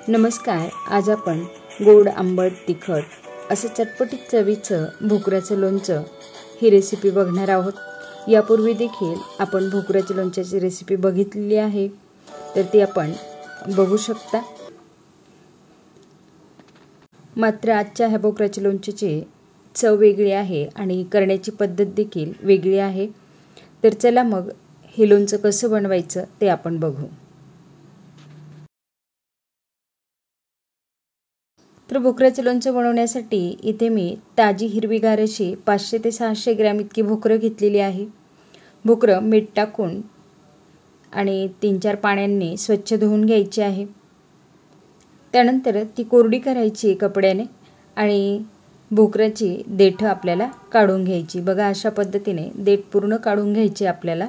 नमस्कार. आज आपण गोड आंबट तिखट असं चटपटीत चवीचं भोकराचं लोणचं ही रेसिपी बघणार आहोत. यापूर्वी देखील आपण भोकराच्या लोणच्याची रेसिपी बघितलेली आहे, तर ती आपण बघू शकता. मात्र आजच्या ह्या भोकराच्या लोणच्याची चव वेगळी आहे आणि करण्याची पद्धत देखील वेगळी आहे. तर चला मग हे लोणचं कसं बनवायचं ते आपण बघू. तर भोकराचं लोणचं बनवण्यासाठी इथे मी ताजी हिरवीगार अशी 500 ते 600 ग्रॅम इतकी भोकरं घेतलेली आहे. भोकरं मीठ टाकून आणि 3-4 पाण्याने स्वच्छ धुवून घ्यायची आहे. त्यानंतर ती कोरडी करायची कपड्याने आणि भोकराची देठं आपल्याला काढून घ्यायची. बघा, अशा पद्धतीने देठ पूर्ण काढून घ्यायची आपल्याला.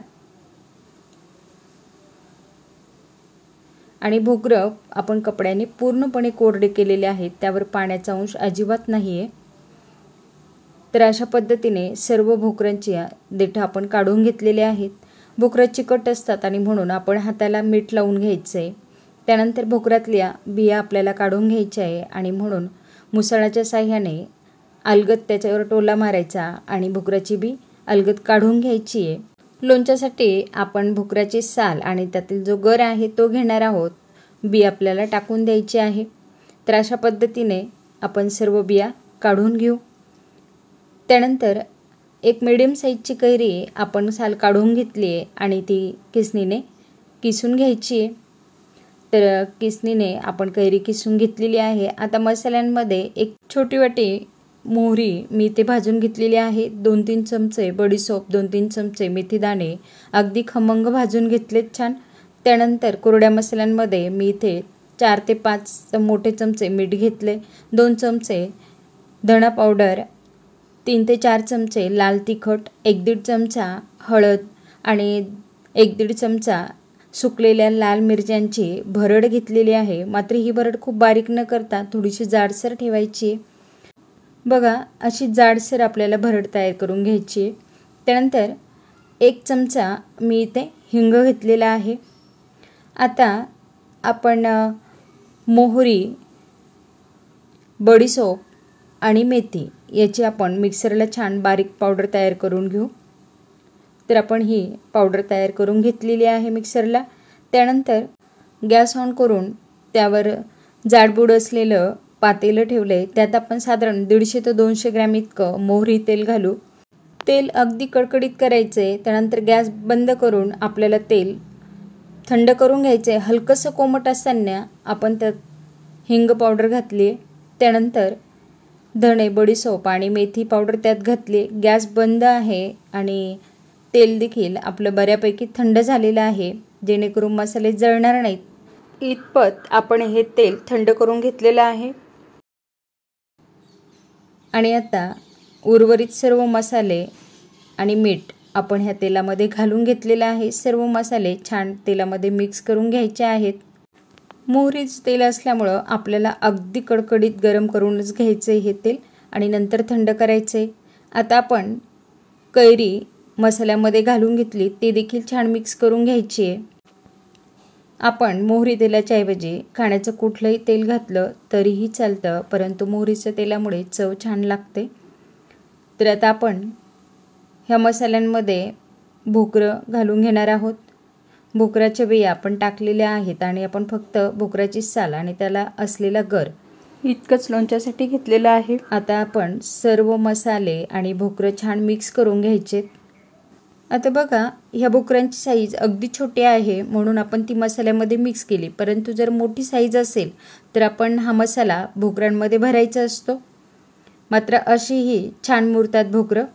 आणि भोकरं आपण कपड्याने पूर्णपणे कोरडे केलेले आहेत, त्यावर पाण्याचा अंश अजिबात नाही आहे. तर अशा पद्धतीने सर्व भोकरांची देठं आपण काढून घेतलेले आहेत. भोकरं चिकट असतात आणि म्हणून आपण हाताला मीठ लावून घ्यायचं आहे. त्यानंतर भोकरातल्या बिया आपल्याला काढून घ्यायच्या आहे आणि म्हणून मुसळाच्या साह्याने अलगद त्याच्यावर टोला मारायचा आणि भोकराची बी अलगद काढून घ्यायची आहे. लोणच्यासाठी आपण भोकराची साल आणि त्यातील जो गर आहे तो घेणार आहोत. बी आपल्याला टाकून द्यायची आहे. तर अशा पद्धतीने आपण सर्व बिया काढून घेऊ. त्यानंतर एक मीडियम साईजची कैरी आपण साल काढून घेतली आहे आणि ती किसणीने किसून घ्यायची आहे. तर किसणीने आपण कैरी किसून घेतलेली आहे. आता मसाल्यांमध्ये एक छोटी वाटी मोहरी मी इथे भाजून घेतलेली आहे. 2-3 चमचे बडीशोप, 2-3 चमचे मेथीदाणे अगदी खमंग भाजून घेतलेत छान. त्यानंतर कोरड्या मसाल्यांमध्ये मी इथे 4 ते 5 मोठे चमचे मीठ घेतले, 2 चमचे धणा पावडर, 3 ते 4 चमचे लाल तिखट, 1-1.5 चमचा हळद आणि 1-1.5 चमचा सुकलेल्या लाल मिरच्यांची भरड घेतलेली आहे. मात्र ही भरड खूप बारीक न करता थोडीशी जाडसर ठेवायची. बघा, अशी जाडसर आपल्याला भरड तयार करून घ्यायची आहे. त्यानंतर 1 चमचा मी इथे हिंग घेतलेला आहे. आता आपण मोहरी, बडीशोप आणि मेथी याची आपण मिक्सरला छान बारीक पावडर तयार करून घेऊ. तर आपण ही पावडर तयार करून घेतलेली आहे मिक्सरला. त्यानंतर गॅस ऑन करून त्यावर जाडबूड असलेलं पातेलं ठेवले. त्यात आपण साधारण 150 ते 200 ग्रॅम इतकं मोहरी तेल घालू. तेल अगदी कडकडीत करायचे. त्यानंतर गॅस बंद करून आपल्याला तेल थंड करून घ्यायचे. हलकंसं कोमट असताना आपण त्यात हिंग पावडर घातली. त्यानंतर धणे, बडीशोप आणि मेथी पावडर त्यात घातली. गॅस बंद आहे आणि तेल देखील आपलं बऱ्यापैकी थंड झालेलं आहे, जेणेकरून मसाले जळणार नाहीत इतपत आपण हे तेल थंड करून घेतलेलं आहे. आणि आता उर्वरित सर्व मसाले आणि मीठ आपण ह्या तेलामध्ये घालून घेतलेलं आहे. सर्व मसाले छान तेलामध्ये मिक्स करून घ्यायचे आहेत. मोहरीचं तेल असल्यामुळं आपल्याला अगदी कडकडीत गरम करूनच घ्यायचं हे तेल आणि नंतर थंड करायचे. आता आपण कैरी मसाल्यामध्ये घालून घेतली, ते देखील छान मिक्स करून घ्यायची आहे. आपण मोहरी तेलाच्या ऐवजी खाण्याचं कुठलंही तेल घातलं तरीही चालतं, परंतु मोहरीच्या तेलामुळे चव छान लागते. तर आता आपण ह्या मसाल्यांमध्ये भोकरं घालून घेणार आहोत. भोकराच्या बिया आपण टाकलेल्या आहेत आणि आपण फक्त भोकराची साल आणि त्याला असलेला गर इतकंच लोणच्यासाठी घेतलेलं आहे. आता आपण सर्व मसाले आणि भोकरं छान मिक्स करून घ्यायचे. आता बघा, ह्या भोकरांची साईज अगदी छोटी आहे म्हणून आपण ती मसाल्यामध्ये मिक्स केली, परंतु जर मोठी साईज असेल तर आपण हा मसाला भोकरांमध्ये भरायचा असतो. मात्र अशीही छान मुरतात भोकरं.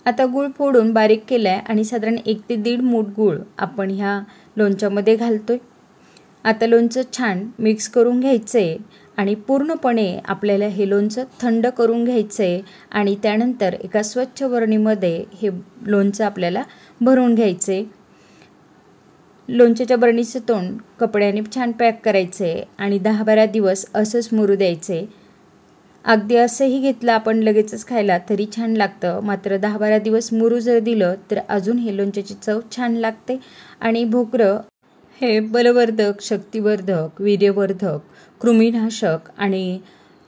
आता गूळ फोडून बारीक केलाय आणि साधारण 1 ते 1.5 मूठ गूळ आपण ह्या लोणच्यामध्ये घालतोय. आता लोणचं छान मिक्स करून घ्यायचं आहे आणि पूर्णपणे आपल्याला हे लोणचं थंड करून घ्यायचं आहे आणि त्यानंतर एका स्वच्छ बरणीमध्ये हे लोणचं आपल्याला भरून घ्यायचं आहे. लोणच्याच्या बरणीचं तोंड कपड्याने छान पॅक करायचं आहे आणि 10-12 दिवस असंच मुरू द्यायचं आहे. अगदी असंही घेतलं आपण लगेचच खायला तरी छान लागतं, मात्र 10-12 दिवस मुरू जर दिलं तर अजून हे लोणच्याची चव छान लागते. आणि भोकरं हे बलवर्धक, शक्तिवर्धक, वीर्यवर्धक, कृमीनाशक आणि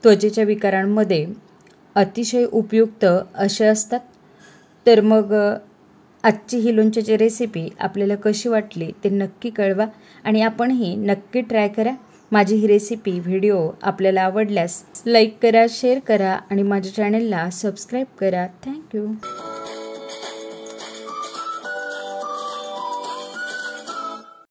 त्वचेच्या विकारांमध्ये अतिशय उपयुक्त असे असतात. तर मग आजची ही लोणच्याची रेसिपी आपल्याला कशी वाटली ते नक्की कळवा आणि आपणही नक्की ट्राय करा. माझी ही रेसिपी व्हिडिओ आपल्याला आवडल्यास लाईक करा, शेअर करा आणि माझ्या चॅनलला सबस्क्राईब करा. थँक्यू.